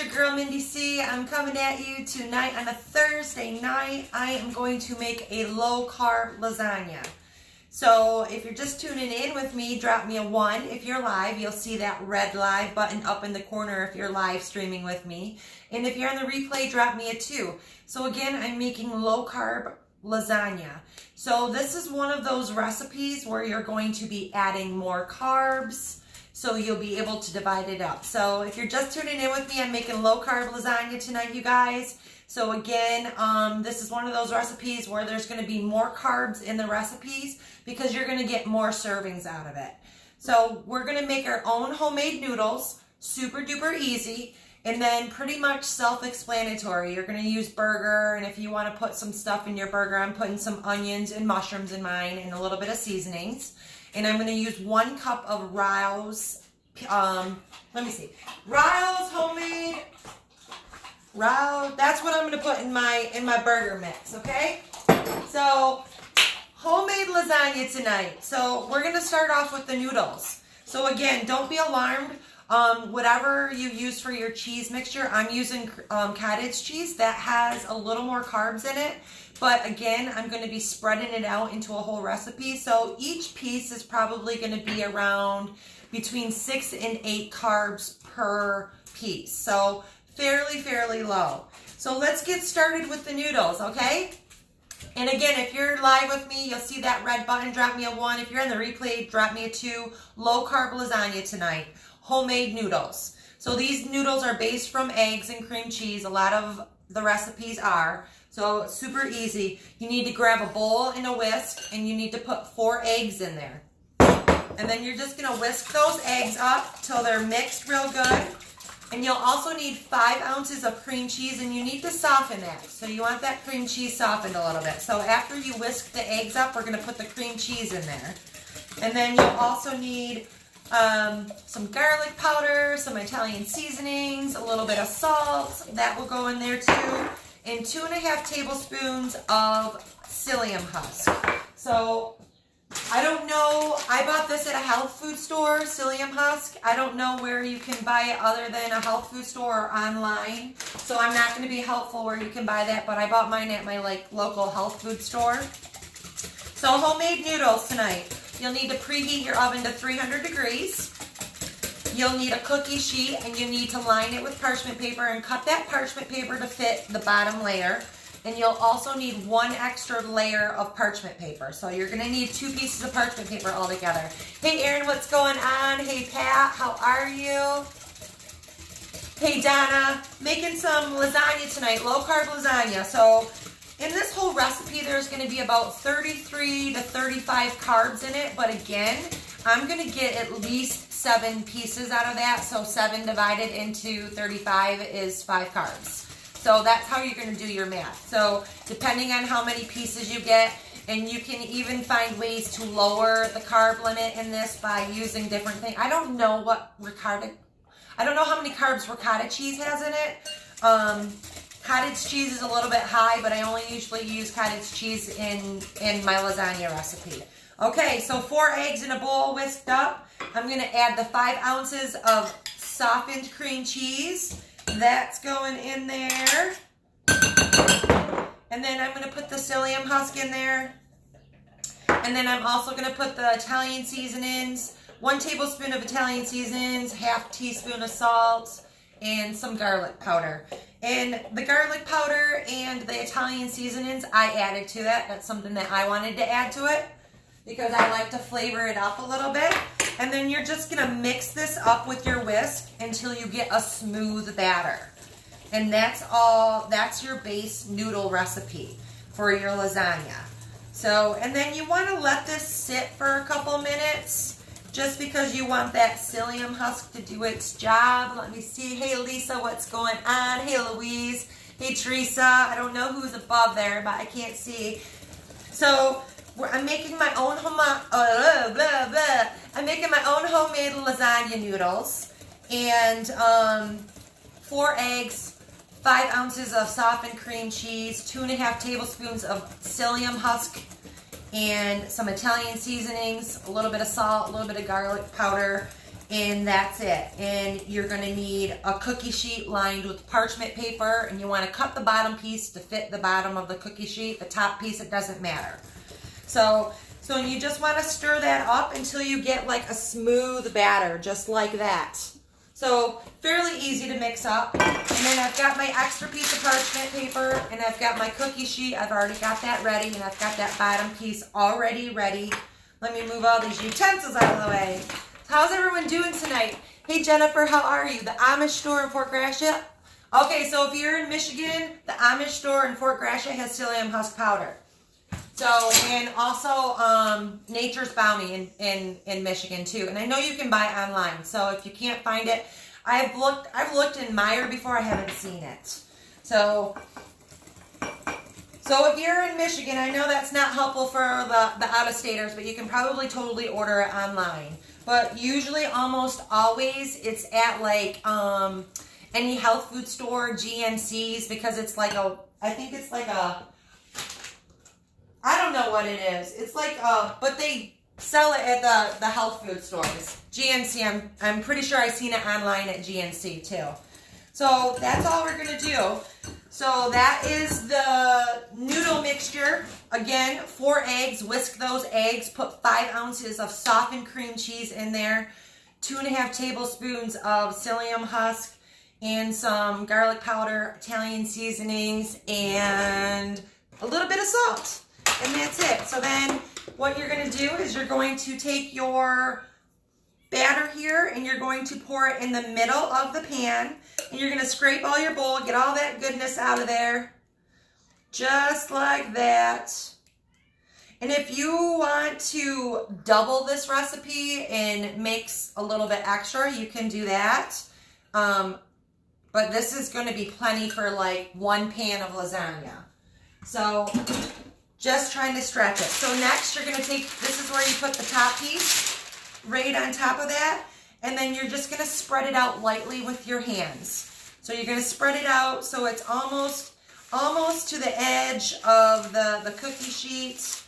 your girl Mindy C. I'm coming at you tonight on a Thursday night. I am going to make a low-carb lasagna. So if you're just tuning in with me, drop me a 1. If you're live, you'll see that red live button up in the corner if you're live streaming with me. And if you're on the replay, drop me a 2. So again, I'm making low-carb lasagna. So this is one of those recipes where you're going to be adding more carbs, so you'll be able to divide it up. So if you're just tuning in with me, I'm making low-carb lasagna tonight, you guys. So again, this is one of those recipes where there's going to be more carbs in the recipes because you're going to get more servings out of it. So we're going to make our own homemade noodles, super duper easy, and then pretty much self-explanatory. You're going to use burger, and if you want to put some stuff in your burger, I'm putting some onions and mushrooms in mine and a little bit of seasonings. And I'm going to use 1 cup of Ryle's, Ryle's homemade, Ryle's, that's what I'm going to put in my burger mix, okay? So, homemade lasagna tonight. So, we're going to start off with the noodles. So, again, don't be alarmed. Whatever you use for your cheese mixture, I'm using cottage cheese that has a little more carbs in it. But again, I'm going to be spreading it out into a whole recipe. So each piece is probably going to be around between 6 and 8 carbs per piece. So fairly low. So let's get started with the noodles, okay? And again, if you're live with me, you'll see that red button. Drop me a 1. If you're on the replay, drop me a 2. Low carb lasagna tonight. Homemade noodles. So these noodles are based from eggs and cream cheese. A lot of the recipes are. So it's super easy. You need to grab a bowl and a whisk, and you need to put 4 eggs in there. And then you're just going to whisk those eggs up till they're mixed real good. And you'll also need 5 ounces of cream cheese, and you need to soften that. So you want that cream cheese softened a little bit. So after you whisk the eggs up, we're going to put the cream cheese in there. And then you'll also need some garlic powder, some Italian seasonings, a little bit of salt. That will go in there too. And 2.5 tablespoons of psyllium husk. So, I don't know, I bought this at a health food store, psyllium husk. I don't know where you can buy it other than a health food store or online. So I'm not going to be helpful where you can buy that, but I bought mine at my local health food store. So homemade noodles tonight. You'll need to preheat your oven to 300 degrees. You'll need a cookie sheet, and you need to line it with parchment paper and cut that parchment paper to fit the bottom layer. And you'll also need 1 extra layer of parchment paper. So you're going to need 2 pieces of parchment paper altogether. Hey, Erin, what's going on? Hey, Pat, how are you? Hey, Donna, making some lasagna tonight, low-carb lasagna. So in this whole recipe, there's going to be about 33 to 35 carbs in it. But again, I'm going to get at least 7 pieces out of that. So 7 divided into 35 is 5 carbs. So that's how you're going to do your math. So depending on how many pieces you get, and you can even find ways to lower the carb limit in this by using different things. I don't know how many carbs ricotta cheese has in it. Cottage cheese is a little bit high, but I only usually use cottage cheese in my lasagna recipe. Okay, so 4 eggs in a bowl whisked up. I'm going to add the 5 ounces of softened cream cheese. That's going in there. And then I'm going to put the psyllium husk in there. And then I'm also going to put the Italian seasonings. 1 tablespoon of Italian seasonings, 1/2 teaspoon of salt, and some garlic powder. And the garlic powder and the Italian seasonings, I added to that. That's something that I wanted to add to it because I like to flavor it up a little bit. And then you're just going to mix this up with your whisk until you get a smooth batter. And that's all, that's your base noodle recipe for your lasagna. So, and then you want to let this sit for a couple minutes just because you want that psyllium husk to do its job. Let me see. Hey, Lisa, what's going on? Hey, Louise. Hey, Teresa. I don't know who's above there, but I can't see. So, I'm making my own homemade lasagna noodles, and 4 eggs, 5 ounces of softened cream cheese, 2.5 tablespoons of psyllium husk, and some Italian seasonings, a little bit of salt, a little bit of garlic powder, and that's it. And you're going to need a cookie sheet lined with parchment paper, and you want to cut the bottom piece to fit the bottom of the cookie sheet. The top piece, it doesn't matter. So you just want to stir that up until you get like a smooth batter, just like that. So fairly easy to mix up. And then I've got my extra piece of parchment paper, and I've got my cookie sheet. I've already got that ready, and I've got that bottom piece already ready. Let me move all these utensils out of the way. How's everyone doing tonight? Hey Jennifer, how are you? The Amish store in Fort Gratiot? Okay, so if you're in Michigan, the Amish store in Fort Gratiot has psyllium husk powder. So, and also Nature's Bounty in Michigan too. And I know you can buy online. So if you can't find it, I've looked in Meijer before, I haven't seen it. So if you're in Michigan, I know that's not helpful for the out-of-staters, but you can probably totally order it online. But usually, almost always, it's at like any health food store, GNC's, because it's like I don't know what it is. It's like but they sell it at the health food stores. GNC, I'm pretty sure I've seen it online at GNC too. So that's all we're gonna do. So that is the noodle mixture. Again, 4 eggs. Whisk those eggs. Put 5 ounces of softened cream cheese in there. 2.5 tablespoons of psyllium husk, and some garlic powder, Italian seasonings, and a little bit of salt. And that's it. So then what you're going to do is you're going to take your batter here and you're going to pour it in the middle of the pan, and you're going to scrape all your bowl, get all that goodness out of there, just like that. And if you want to double this recipe and mix a little bit extra, you can do that. But this is going to be plenty for like 1 pan of lasagna. So just trying to stretch it. So next you're going to take, this is where you put the top piece right on top of that, and then you're just going to spread it out lightly with your hands. So you're going to spread it out so it's almost to the edge of the cookie sheet.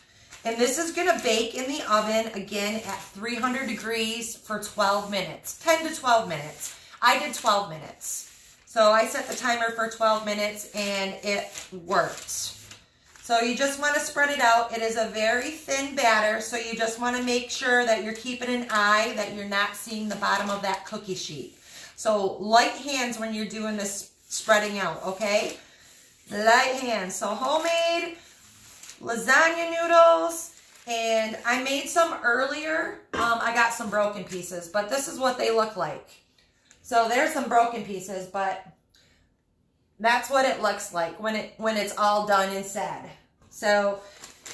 And this is going to bake in the oven, again, at 300 degrees for 12 minutes, 10 to 12 minutes. I did 12 minutes. So I set the timer for 12 minutes, and it worked. So you just want to spread it out. It is a very thin batter, so you just want to make sure that you're keeping an eye, that you're not seeing the bottom of that cookie sheet. So light hands when you're doing this spreading out, okay? Light hands. So homemade lasagna noodles, and I made some earlier. I got some broken pieces, but this is what they look like. So there's some broken pieces, but that's what it looks like when it's all done and said. So,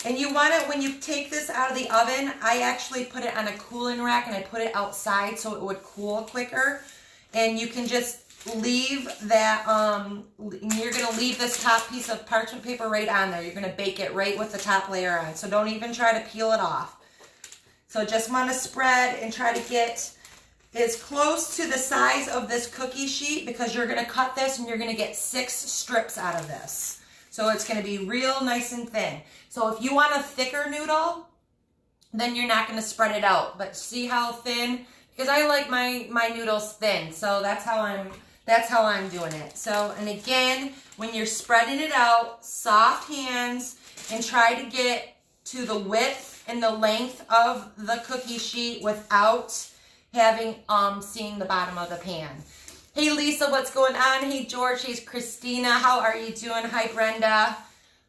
and you want it, when you take this out of the oven, I actually put it on a cooling rack and I put it outside so it would cool quicker. And you can just leave that, you're going to leave this top piece of parchment paper right on there. You're going to bake it right with the top layer on. So don't even try to peel it off. So just want to spread and try to get is close to the size of this cookie sheet, because you're going to cut this and you're going to get 6 strips out of this. So it's going to be real nice and thin. So if you want a thicker noodle, then you're not going to spread it out. But see how thin? Because I like my noodles thin. So that's how I'm doing it. So, and again, when you're spreading it out, soft hands, and try to get to the width and the length of the cookie sheet without having seeing the bottom of the pan. Hey Lisa, what's going on? Hey George, hey Christina, how are you doing? Hi Brenda.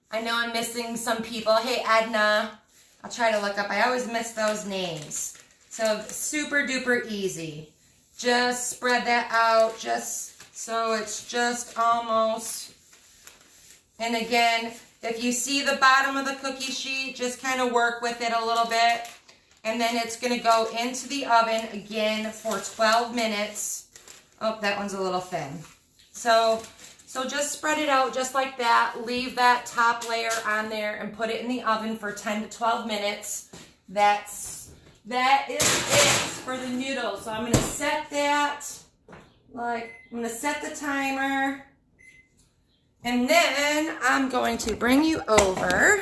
I know I'm missing some people. Hey Edna. I'll try to look up. I always miss those names. So super duper easy. Just spread that out, just so it's just almost. And again, if you see the bottom of the cookie sheet, just kind of work with it a little bit. And then it's going to go into the oven again for 12 minutes. Oh, that one's a little thin. So just spread it out just like that. Leave that top layer on there and put it in the oven for 10 to 12 minutes. That is it for the noodles. So I'm going to set that, I'm going to set the timer. And then I'm going to bring you over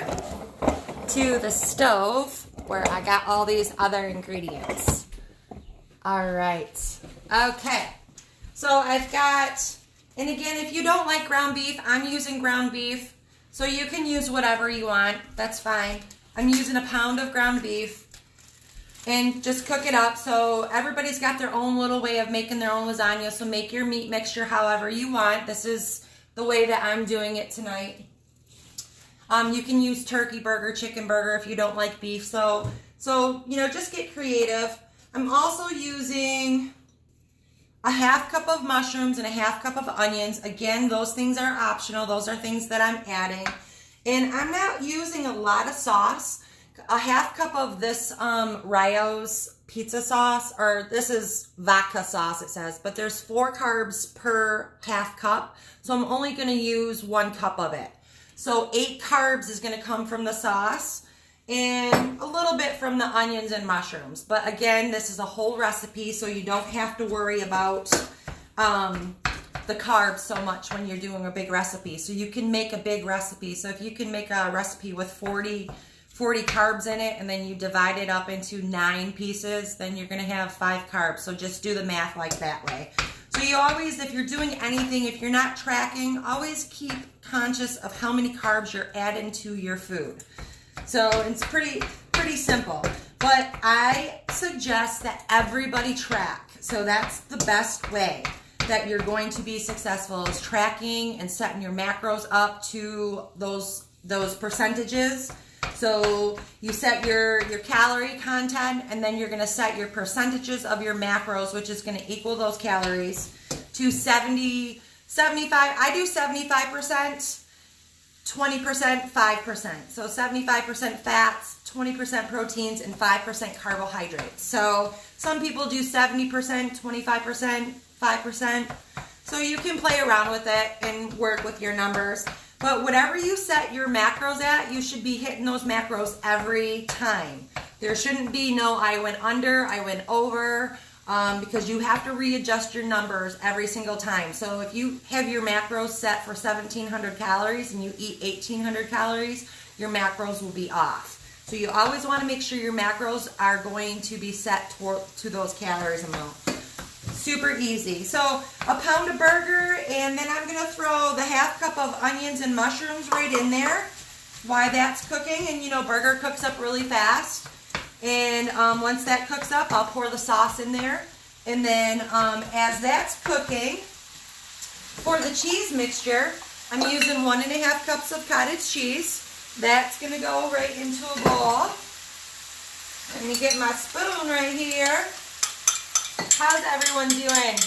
to the stove where I got all these other ingredients. All right. Okay. So I've got, and again, if you don't like ground beef, I'm using ground beef. So you can use whatever you want. That's fine. I'm using a pound of ground beef. And just cook it up. So everybody's got their own little way of making their own lasagna. So make your meat mixture however you want. This is the way that I'm doing it tonight. You can use turkey burger, chicken burger if you don't like beef. So you know, just get creative. I'm also using a half cup of mushrooms and a half cup of onions. Again, those things are optional. Those are things that I'm adding. And I'm not using a lot of sauce. A half cup of this Rio's pizza sauce, or this is vodka sauce it says, but there's 4 carbs per half cup. So I'm only going to use 1 cup of it. So 8 carbs is going to come from the sauce and a little bit from the onions and mushrooms. But again, this is a whole recipe, so you don't have to worry about the carbs so much when you're doing a big recipe. So you can make a big recipe. So if you can make a recipe with 40 carbs in it, and then you divide it up into 9 pieces, then you're going to have 5 carbs. So just do the math like that way. So you always, if you're doing anything, if you're not tracking, always keep conscious of how many carbs you're adding to your food. So it's pretty simple. But I suggest that everybody track. So that's the best way that you're going to be successful, is tracking and setting your macros up to those percentages. So you set your calorie content, and then you're going to set your percentages of your macros, which is going to equal those calories, to 75. I do 75%, 20%, 5%. So 75% fats, 20% proteins, and 5% carbohydrates. So some people do 70%, 25%, 5%. So you can play around with it and work with your numbers. But whatever you set your macros at, you should be hitting those macros every time. There shouldn't be no I went under, I went over, because you have to readjust your numbers every single time. So if you have your macros set for 1,700 calories and you eat 1,800 calories, your macros will be off. So you always want to make sure your macros are going to be set to those calories amount. Super easy. So a pound of burger, and then I'm going to throw the half cup of onions and mushrooms right in there while that's cooking. And you know, burger cooks up really fast. And once that cooks up, I'll pour the sauce in there. And then as that's cooking, for the cheese mixture, I'm using 1.5 cups of cottage cheese. That's going to go right into a bowl. Let me get my spoon right here. How's everyone doing?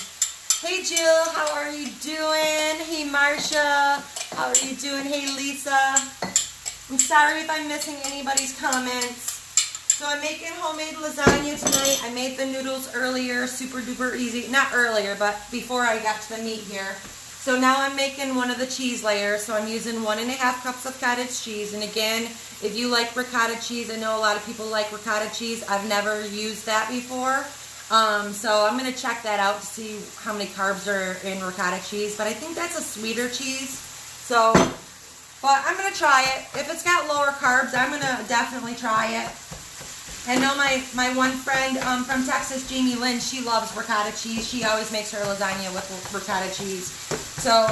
Hey Jill, how are you doing? Hey Marcia, how are you doing? Hey Lisa. I'm sorry if I'm missing anybody's comments. So I'm making homemade lasagna tonight. I made the noodles earlier, super duper easy. Not earlier, but before I got to the meat here. So now I'm making one of the cheese layers. So I'm using 1.5 cups of cottage cheese. And again, if you like ricotta cheese, I know a lot of people like ricotta cheese. I've never used that before. So I'm going to check that out to see how many carbs are in ricotta cheese. But I think that's a sweeter cheese. So, but I'm going to try it. If it's got lower carbs, I'm going to definitely try it. I know my one friend from Texas, Jamie Lynn, she loves ricotta cheese. She always makes her lasagna with ricotta cheese. So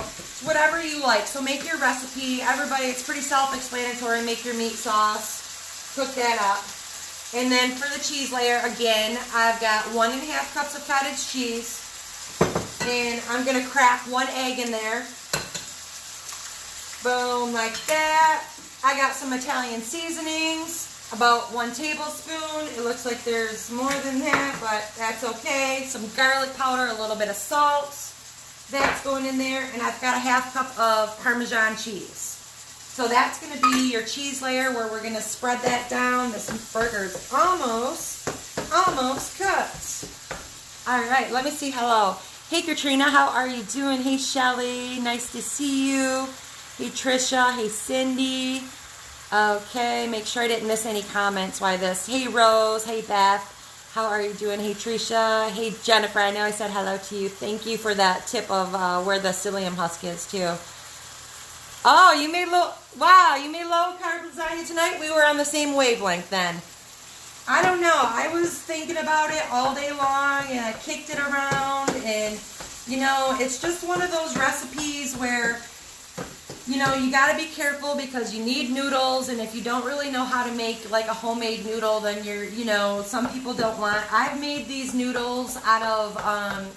whatever you like. So make your recipe. Everybody, it's pretty self-explanatory. Make your meat sauce. Cook that up. And then for the cheese layer, again, I've got 1.5 cups of cottage cheese. And I'm going to crack 1 egg in there. Boom, like that. I got some Italian seasonings. About 1 tablespoon. It looks like there's more than that, but that's okay. Some garlic powder, a little bit of salt. That's going in there. And I've got a 1/2 cup of Parmesan cheese. So that's going to be your cheese layer where we're going to spread that down. This burger's almost cooked. All right, let me see. Hello. Hey, Katrina, how are you doing? Hey, Shelly, nice to see you. Hey, Trisha. Hey, Cindy. Okay, make sure I didn't miss any comments. Why this? Hey, Rose. Hey, Beth. How are you doing? Hey, Trisha. Hey, Jennifer. I know I said hello to you. Thank you for that tip of where the psyllium husk is, too. Oh, you made low carb lasagna tonight? We were on the same wavelength then. I don't know. I was thinking about it all day long, and I kicked it around, and, you know, it's just one of those recipes where, you know, you got to be careful because you need noodles, and if you don't really know how to make like a homemade noodle, then you're, you know, some people don't want. I've made these noodles out of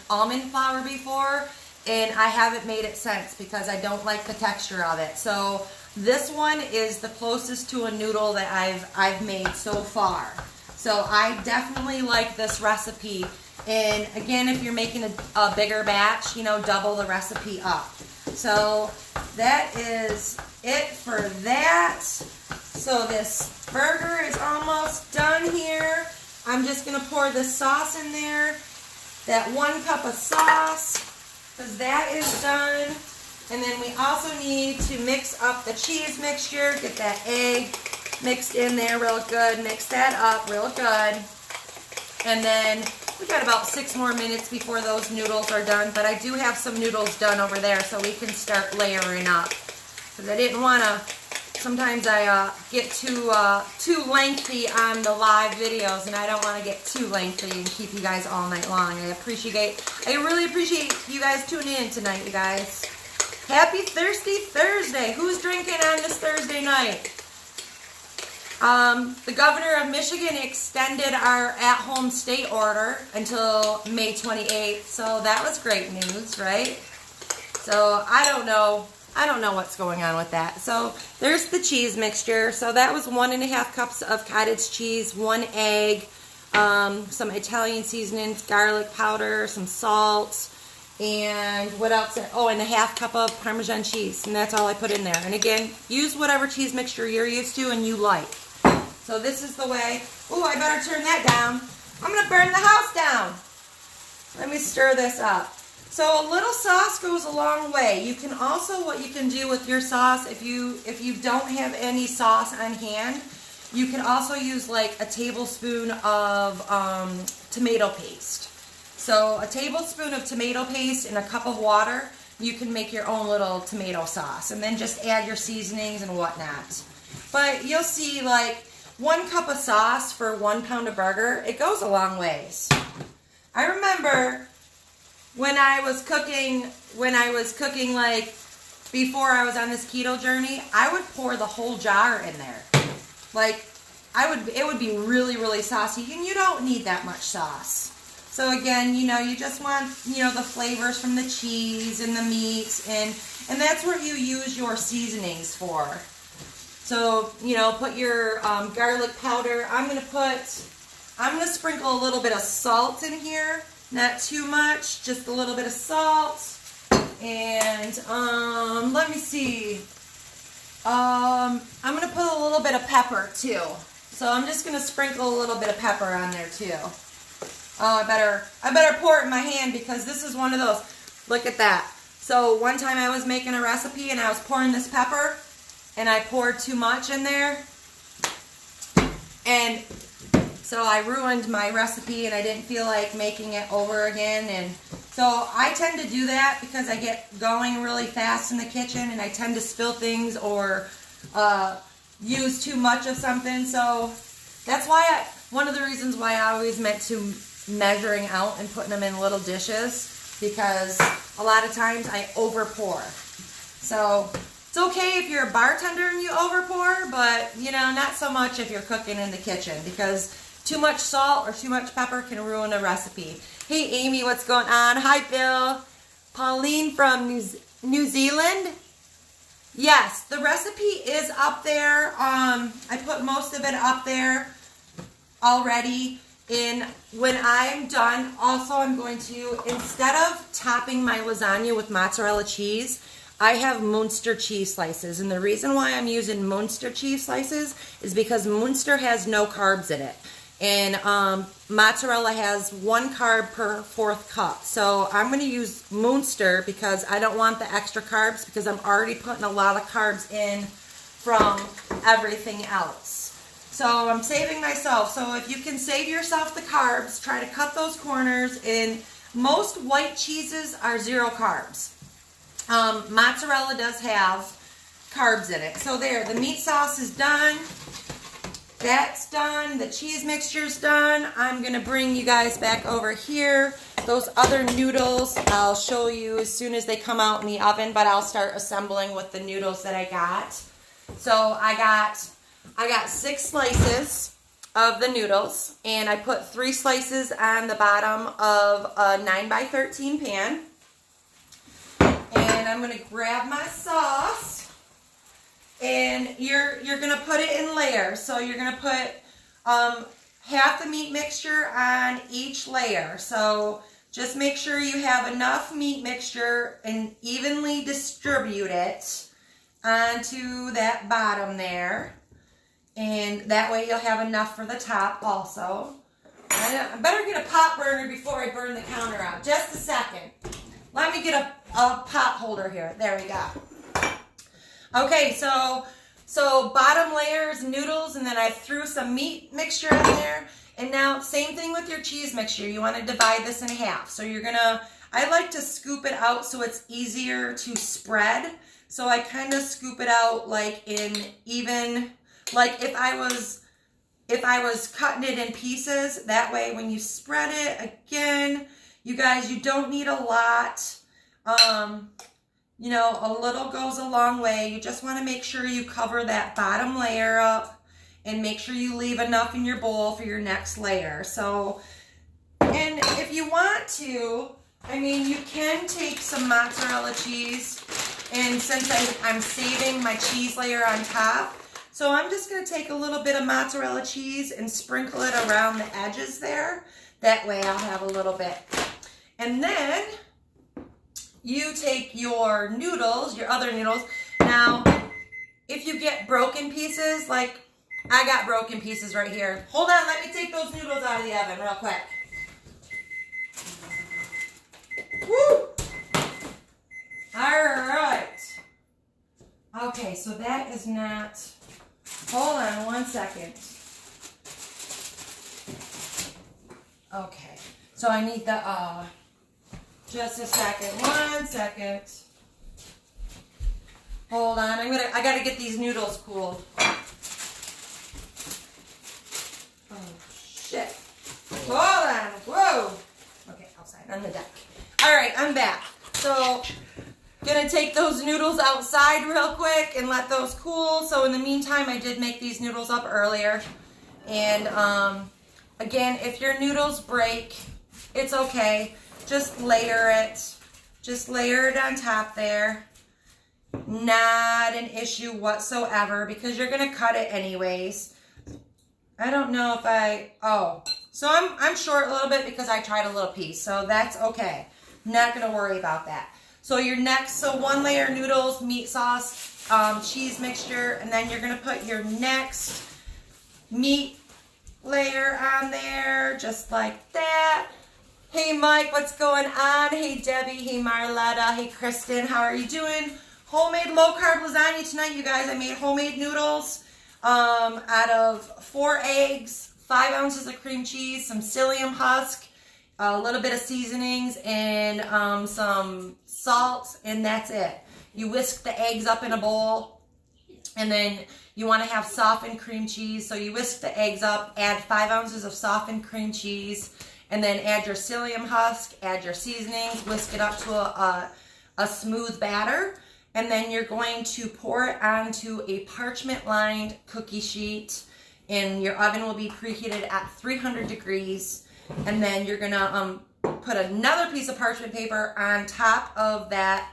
almond flour before, and I haven't made it since because I don't like the texture of it. So this one is the closest to a noodle that I've made so far. So I definitely like this recipe. And again, if you're making a bigger batch, you know, double the recipe up. So that is it for that. So this burger is almost done here. I'm just going to pour this sauce in there. That 1 cup of sauce, because that is done. And then we also need to mix up the cheese mixture. Get that egg mixed in there real good. Mix that up real good. And then we got about 6 more minutes before those noodles are done. But I do have some noodles done over there, so we can start layering up. Because I didn't want to, sometimes I get too lengthy on the live videos, and I don't want to get too lengthy and keep you guys all night long. I really appreciate you guys tuning in tonight, you guys. Happy Thirsty Thursday. Who's drinking on this Thursday night? The governor of Michigan extended our at-home stay order until May 28th, so that was great news, right? So I don't know what's going on with that. So there's the cheese mixture. So that was 1.5 cups of cottage cheese, 1 egg, some Italian seasonings, garlic powder, some salt, and what else? Oh, and 1/2 cup of Parmesan cheese, and that's all I put in there. And again, use whatever cheese mixture you're used to and you like. So this is the way. Oh, I better turn that down. I'm going to burn the house down. Let me stir this up. So a little sauce goes a long way. You can also, what you can do with your sauce, if you don't have any sauce on hand, you can also use like a tablespoon of tomato paste. So a tablespoon of tomato paste and a cup of water, you can make your own little tomato sauce. And then just add your seasonings and whatnot. But you'll see like 1 cup of sauce for 1 pound of burger, it goes a long ways. I remember when I was cooking like before I was on this keto journey, I would pour the whole jar in there. Like it would be really, really saucy, and you don't need that much sauce. So again, you know, you just want, you know, the flavors from the cheese and the meats, and that's what you use your seasonings for. So, you know, put your garlic powder. I'm gonna sprinkle a little bit of salt in here. Not too much, just a little bit of salt. And let me see. I'm gonna put a little bit of pepper too. So I'm just gonna sprinkle a little bit of pepper on there too. I better pour it in my hand because this is one of those. Look at that. So one time I was making a recipe and I was pouring this pepper, and I poured too much in there, and so I ruined my recipe, and I didn't feel like making it over again. And so I tend to do that because I get going really fast in the kitchen, and I tend to spill things or use too much of something. So that's why one of the reasons why I always meant to measuring out and putting them in little dishes, because a lot of times I over pour. So it's okay if you're a bartender and you over pour, but you know, not so much if you're cooking in the kitchen, because too much salt or too much pepper can ruin a recipe. Hey Amy, what's going on? Hi Bill. Pauline from New Zealand. Yes, the recipe is up there. I put most of it up there already. And when I'm done, also I'm going to, instead of topping my lasagna with mozzarella cheese, I have Munster cheese slices. And the reason why I'm using Munster cheese slices is because Munster has no carbs in it. And mozzarella has 1 carb per 4th cup. So I'm going to use Munster because I don't want the extra carbs, because I'm already putting a lot of carbs in from everything else. So I'm saving myself. So if you can save yourself the carbs, try to cut those corners. And most white cheeses are 0 carbs. Mozzarella does have carbs in it. So there, the meat sauce is done. that's done. The cheese mixture's done. I'm going to bring you guys back over here. Those other noodles, I'll show you as soon as they come out in the oven, but I'll start assembling with the noodles that I got. So I got 6 slices of the noodles, and I put 3 slices on the bottom of a 9x13 pan. And I'm going to grab my sauce, and you're going to put it in layers. So you're going to put half the meat mixture on each layer. So just make sure you have enough meat mixture and evenly distribute it onto that bottom there. And that way you'll have enough for the top also. I better get a pot burner before I burn the counter out. Just a second. Let me get a pot holder here. There we go. Okay, so bottom layer is noodles, and then I threw some meat mixture in there. And now, same thing with your cheese mixture. You want to divide this in half. So you're going to, I like to scoop it out so it's easier to spread. So I kind of scoop it out like in even, like if I was cutting it in pieces, that way when you spread it, again, you guys, you don't need a lot. You know, a little goes a long way. You just want to make sure you cover that bottom layer up and make sure you leave enough in your bowl for your next layer. So, and if you want to, I mean, you can take some mozzarella cheese, and since I'm saving my cheese layer on top, so I'm just going to take a little bit of mozzarella cheese and sprinkle it around the edges there. That way I'll have a little bit. And then you take your noodles, your other noodles. Now, if you get broken pieces, like I got broken pieces right here. Hold on, let me take those noodles out of the oven real quick. Woo! All right. Okay, so that is not, hold on one second. Okay, so I need the, just a second, 1 second. Hold on, I gotta get these noodles cooled. Oh, shit. Hold on, whoa. Okay, outside, on the deck. All right, I'm back. So, gonna take those noodles outside real quick and let those cool. So in the meantime, I did make these noodles up earlier. And again, if your noodles break, it's okay. Just layer it. Just layer it on top there. Not an issue whatsoever because you're gonna cut it anyways. I don't know if so I'm short a little bit because I tried a little piece. So that's okay. Not gonna worry about that. So your next, so 1 layer noodles, meat sauce, cheese mixture, and then you're going to put your next meat layer on there, just like that. Hey Mike, what's going on? Hey Debbie, hey Marletta, hey Kristen, how are you doing? Homemade low carb lasagna tonight, you guys. I made homemade noodles out of 4 eggs, 5 ounces of cream cheese, some psyllium husk, a little bit of seasonings, and some salt, and that's it. You whisk the eggs up in a bowl, and then you want to have softened cream cheese. So you whisk the eggs up, add 5 ounces of softened cream cheese, and then add your psyllium husk, add your seasonings, whisk it up to a smooth batter, and then you're going to pour it onto a parchment-lined cookie sheet, and your oven will be preheated at 300 degrees. And then you're gonna put another piece of parchment paper on top of that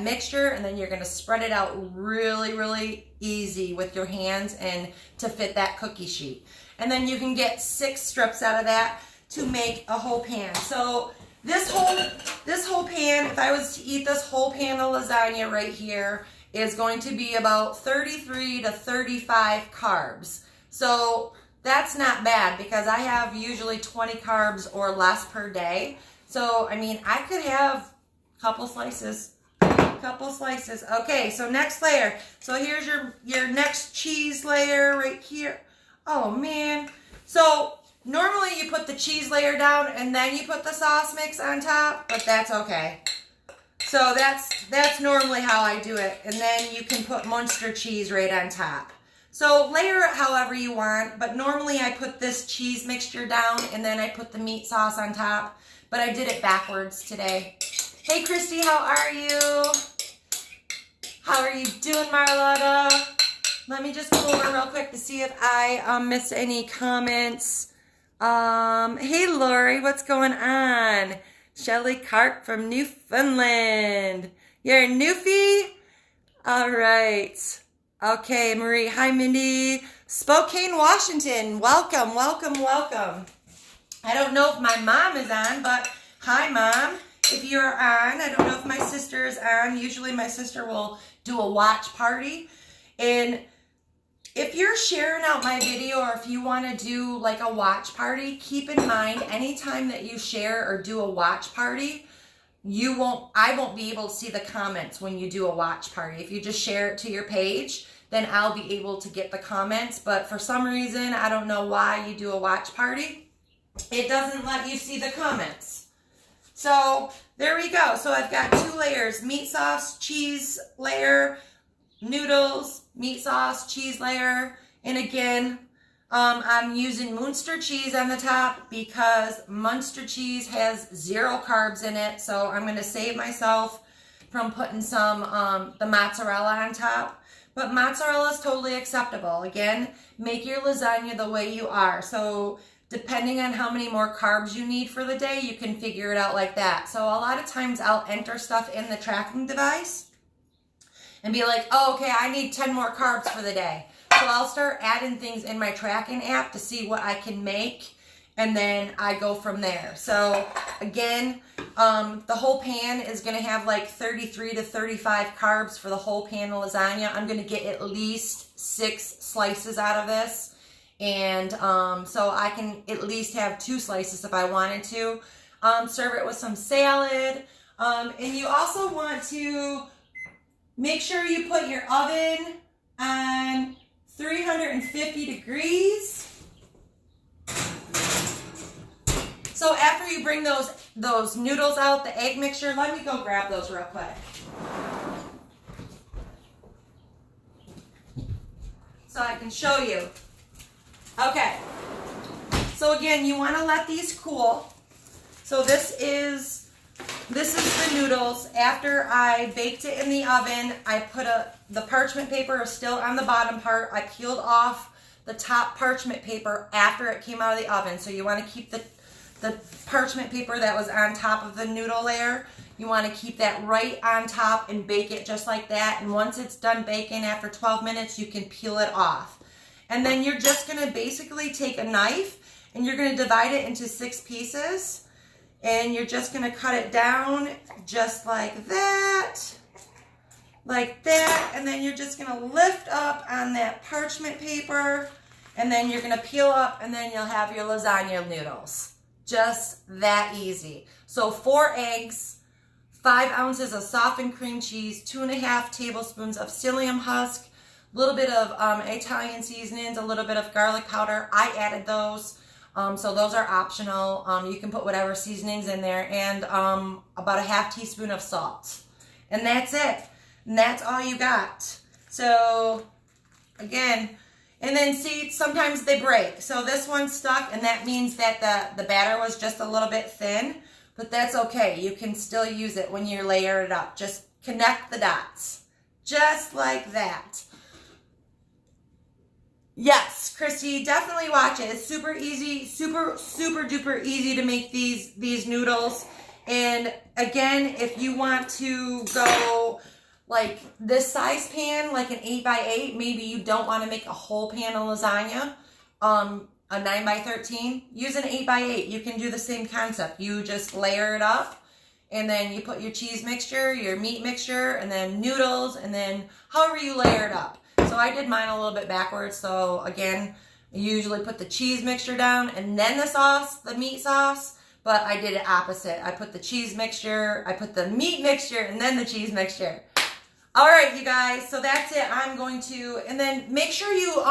mixture, and then you're gonna spread it out really, really easy with your hands and to fit that cookie sheet. And then you can get 6 strips out of that to make a whole pan. So this whole pan, if I was to eat this whole pan of lasagna right here, is going to be about 33 to 35 carbs. So that's not bad because I have usually 20 carbs or less per day. So, I mean, I could have a couple slices. Okay, so next layer. So here's your next cheese layer right here. Oh, man. So normally you put the cheese layer down and then you put the sauce mix on top, but that's okay. So that's normally how I do it. And then you can put Munster cheese right on top. So layer it however you want, but normally I put this cheese mixture down and then I put the meat sauce on top, but I did it backwards today. Hey Christy, how are you? How are you doing, Marlotta? Let me just pull over real quick to see if I missed any comments. Hey Lori, what's going on? Shelly Carp from Newfoundland. You're a Newfie? All right. Okay, Marie. Hi, Mindy. Spokane, Washington. Welcome, welcome, welcome. I don't know if my mom is on, but hi, Mom. If you're on, I don't know if my sister is on. Usually my sister will do a watch party. And if you're sharing out my video or if you want to do like a watch party, keep in mind anytime that you share or do a watch party, I won't be able to see the comments when you do a watch party. If you just share it to your page, then I'll be able to get the comments. But for some reason, I don't know why you do a watch party, it doesn't let you see the comments. So there we go. So I've got 2 layers, meat sauce, cheese layer, noodles, meat sauce, cheese layer. And again, I'm using Munster cheese on the top because Munster cheese has 0 carbs in it. So I'm going to save myself from putting some the mozzarella on top. But mozzarella is totally acceptable. Again, make your lasagna the way you are. So depending on how many more carbs you need for the day, you can figure it out like that. So a lot of times I'll enter stuff in the tracking device and be like, oh, okay, I need 10 more carbs for the day. So I'll start adding things in my tracking app to see what I can make, and then I go from there. So again, the whole pan is going to have like 33 to 35 carbs for the whole pan of lasagna. I'm going to get at least 6 slices out of this. And so I can at least have 2 slices if I wanted to. Serve it with some salad. And you also want to make sure you put your oven on 350 degrees. So after you bring those noodles out, the egg mixture, let me go grab those real quick. So I can show you. Okay. So again, you want to let these cool. So this is the noodles. After I baked it in the oven, I put the parchment paper is still on the bottom part. I peeled off the top parchment paper after it came out of the oven. So you want to keep the parchment paper that was on top of the noodle layer. You want to keep that right on top and bake it just like that. And once it's done baking, after 12 minutes, you can peel it off. And then you're just going to basically take a knife and you're going to divide it into 6 pieces. And you're just going to cut it down just like that. Like that. And then you're just going to lift up on that parchment paper. And then you're going to peel up and then you'll have your lasagna noodles. Just that easy. So 4 eggs, 5 ounces of softened cream cheese, 2.5 tablespoons of psyllium husk, a little bit of Italian seasonings, a little bit of garlic powder. I added those. So those are optional. You can put whatever seasonings in there, and about a half teaspoon of salt. And that's it. And that's all you got. So again, and then see, sometimes they break. So this one's stuck, and that means that the batter was just a little bit thin, but that's okay. You can still use it when you layer it up. Just connect the dots. Just like that. Yes, Christy, definitely watch it. It's super easy, super duper easy to make these noodles. And again, if you want to go like this size pan, like an 8x8, maybe you don't want to make a whole pan of lasagna, a 9x13, use an 8x8. You can do the same concept. You just layer it up, and then you put your cheese mixture, your meat mixture, and then noodles, and then however you layer it up. So I did mine a little bit backwards. So again, I usually put the cheese mixture down and then the sauce, the meat sauce, but I did it opposite. I put the cheese mixture, I put the meat mixture, and then the cheese mixture. All right, you guys, so that's it. I'm going to, and then make sure you,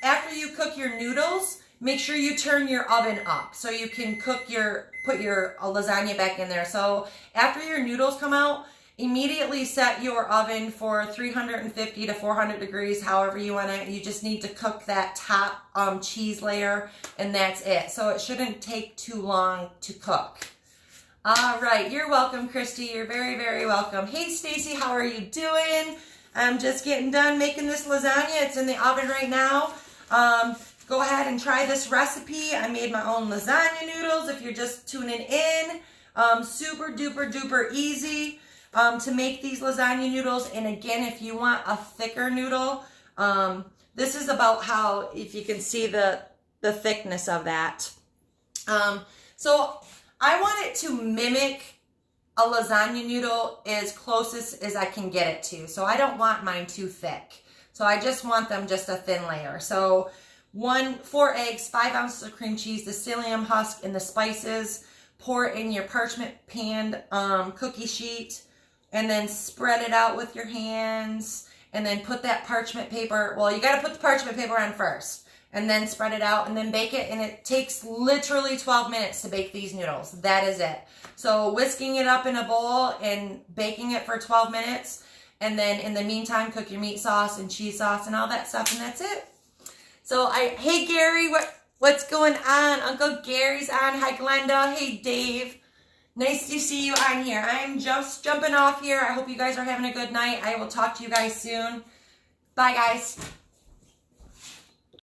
after you cook your noodles, make sure you turn your oven up so you can put your lasagna back in there. So after your noodles come out, Immediately set your oven for 350 to 400 degrees, however you want to. You just need to cook that top cheese layer, and that's it. So it shouldn't take too long to cook. All right, you're welcome, Christy. You're very, very welcome. Hey, Stacy, how are you doing? I'm just getting done making this lasagna. It's in the oven right now. Go ahead and try this recipe. I made my own lasagna noodles if you're just tuning in. Super duper duper easy to make these lasagna noodles. And again, if you want a thicker noodle, this is about how, if you can see the thickness of that. So I want it to mimic a lasagna noodle as closest as I can get it to. So I don't want mine too thick. So I just want them just a thin layer. So 4 eggs, 5 ounces of cream cheese, the psyllium husk, and the spices. Pour it in your parchment pan cookie sheet, and then spread it out with your hands, and then put that parchment paper, well, you got to put the parchment paper on first, and then spread it out, and then bake it, and it takes literally 12 minutes to bake these noodles. That is it. So whisking it up in a bowl and baking it for 12 minutes, and then in the meantime, cook your meat sauce and cheese sauce and all that stuff, and that's it. So hey Gary, what's going on? Uncle Gary's on. Hi Glenda. Hey Dave. Nice to see you on here. I'm just jumping off here. I hope you guys are having a good night. I will talk to you guys soon. Bye guys.